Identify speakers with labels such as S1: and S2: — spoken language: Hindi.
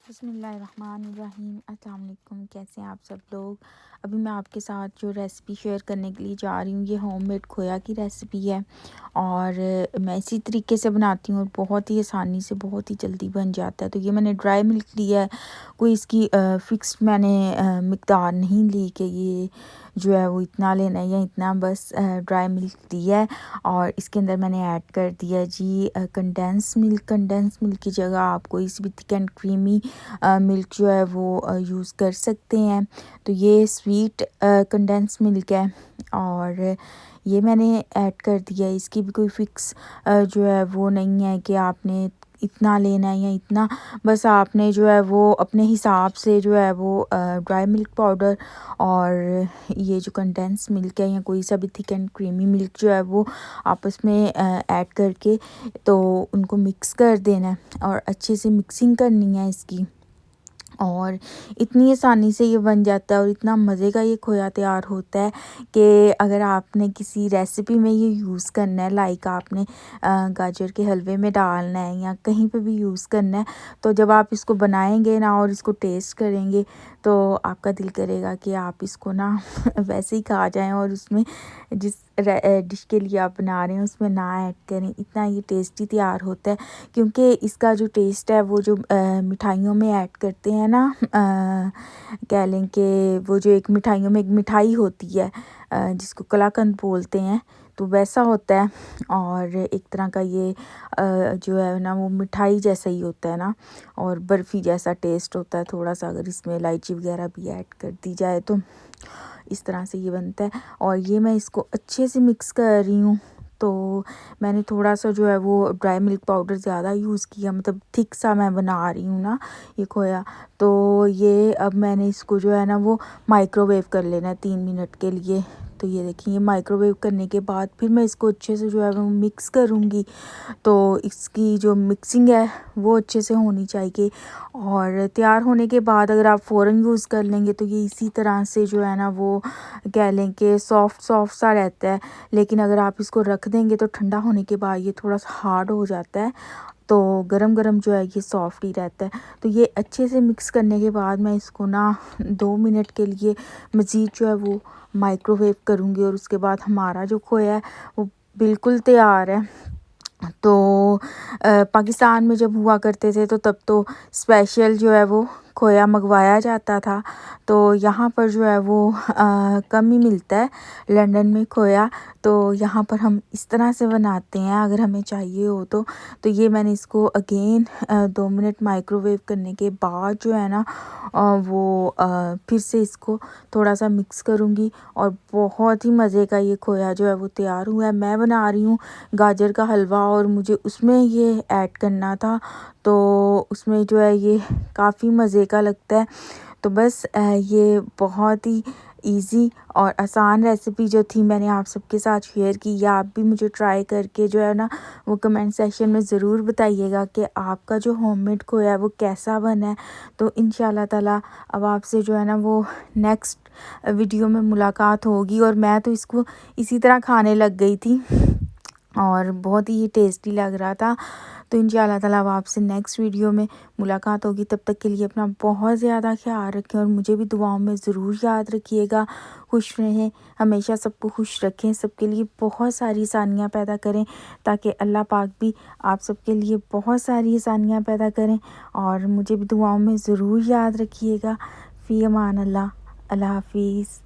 S1: बिस्मिल्लाहिर्रहमानिर्रहीम। अस्सलाम वालेकुम। कैसे हैं आप सब लोग। अभी मैं आपके साथ जो रेसिपी शेयर करने के लिए जा रही हूँ ये होममेड खोया की रेसिपी है और मैं इसी तरीके से बनाती हूँ और बहुत ही आसानी से बहुत ही जल्दी बन जाता है। तो ये मैंने ड्राई मिल्क लिया है, कोई इसकी फ़िक्स्ड मैंने मिक़दार नहीं ली कि ये जो है वो इतना लेना है या इतना, बस ड्राई मिल्क लिया है और इसके अंदर मैंने ऐड कर दिया जी कंडेंस मिल्क। कंडेंस मिल्क की जगह आप कोई सी भी थिक एंड क्रीमी मिल्क जो है वो यूज़ कर सकते हैं। तो ये स्वीट कंडेंस मिल्क है और ये मैंने ऐड कर दिया है। इसकी भी कोई फ़िक्स जो है वो नहीं है कि आपने इतना लेना है या इतना, बस आपने जो है वो अपने हिसाब से जो है वो ड्राई मिल्क पाउडर और ये जो कंडेंस मिल्क है या कोई सा भी थिक एंड क्रीमी मिल्क जो है वो आपस में ऐड करके तो उनको मिक्स कर देना है और अच्छे से मिक्सिंग करनी है इसकी। और इतनी आसानी से ये बन जाता है और इतना मज़े का ये खोया तैयार होता है कि अगर आपने किसी रेसिपी में ये यूज़ करना है, लाइक आपने गाजर के हलवे में डालना है या कहीं पे भी यूज़ करना है, तो जब आप इसको बनाएंगे ना और इसको टेस्ट करेंगे तो आपका दिल करेगा कि आप इसको ना वैसे ही खा जाएं और उसमें जिस डिश के लिए आप बना रहे हैं उसमें ना ऐड करें। इतना ये टेस्टी तैयार होता है क्योंकि इसका जो टेस्ट है वो जो मिठाइयों में ऐड करते हैं ना, कह लें कि वो जो एक मिठाइयों में एक मिठाई होती है जिसको कलाकंद बोलते हैं, तो वैसा होता है। और एक तरह का ये जो है ना वो मिठाई जैसा ही होता है ना और बर्फ़ी जैसा टेस्ट होता है थोड़ा सा, अगर इसमें इलायची वगैरह भी ऐड कर दी जाए तो इस तरह से ये बनता है। और ये मैं इसको अच्छे से मिक्स कर रही हूँ। तो मैंने थोड़ा सा जो है वो ड्राई मिल्क पाउडर ज़्यादा यूज़ किया, मतलब थिक सा मैं बना रही हूँ ना ये खोया। तो ये अब मैंने इसको जो है ना वो माइक्रोवेव कर लेना है 3 मिनट के लिए। तो ये देखिए ये माइक्रोवेव करने के बाद फिर मैं इसको अच्छे से जो है वो मिक्स करूँगी। तो इसकी जो मिक्सिंग है वो अच्छे से होनी चाहिए और तैयार होने के बाद अगर आप फ़ौरन यूज़ कर लेंगे तो ये इसी तरह से जो है ना वो कह लें कि सॉफ्ट सॉफ्ट सा रहता है। लेकिन अगर आप इसको रख देंगे तो ठंडा होने के बाद ये थोड़ा सा हार्ड हो जाता है, तो गरम गरम जो है ये सॉफ्ट ही रहता है। तो ये अच्छे से मिक्स करने के बाद मैं इसको ना 2 मिनट के लिए मज़ीद जो है वो माइक्रोवेव करूँगी और उसके बाद हमारा जो खोया है वो बिल्कुल तैयार है। तो पाकिस्तान में जब हुआ करते थे तो तब तो स्पेशल जो है वो खोया मंगवाया जाता था, तो यहाँ पर जो है वो कम ही मिलता है लंदन में खोया। तो यहाँ पर हम इस तरह से बनाते हैं अगर हमें चाहिए हो तो ये मैंने इसको अगेन 2 मिनट माइक्रोवेव करने के बाद जो है ना वो फिर से इसको थोड़ा सा मिक्स करूँगी और बहुत ही मज़े का ये खोया जो है वो तैयार हुआ है। मैं बना रही हूँ गाजर का हलवा और मुझे उसमें ये ऐड करना था, तो उसमें जो है ये काफ़ी मज़े का लगता है। तो बस ये बहुत ही इजी और आसान रेसिपी जो थी मैंने आप सबके साथ शेयर की। या आप भी मुझे ट्राई करके जो है ना वो कमेंट सेक्शन में ज़रूर बताइएगा कि आपका जो होममेड खोया है वो कैसा बना है। तो इंशाल्लाह ताला अब आपसे जो है ना वो नेक्स्ट वीडियो में मुलाकात होगी। और मैं तो इसको इसी तरह खाने लग गई थी और बहुत ही टेस्टी लग रहा था। तो इंशाल्लाह ताला अब आपसे नेक्स्ट वीडियो में मुलाकात होगी। तब तक के लिए अपना बहुत ज़्यादा ख्याल रखें और मुझे भी दुआओं में ज़रूर याद रखिएगा। खुश रहें, हमेशा सबको खुश रखें, सबके लिए बहुत सारी आसानियाँ पैदा करें ताकि अल्लाह पाक भी आप सबके लिए बहुत सारी आसानियाँ पैदा करें। और मुझे भी दुआओं में ज़रूर याद रखिएगा। फ़ी अमान अल्लाह। अल्लाह हाफ़िज़।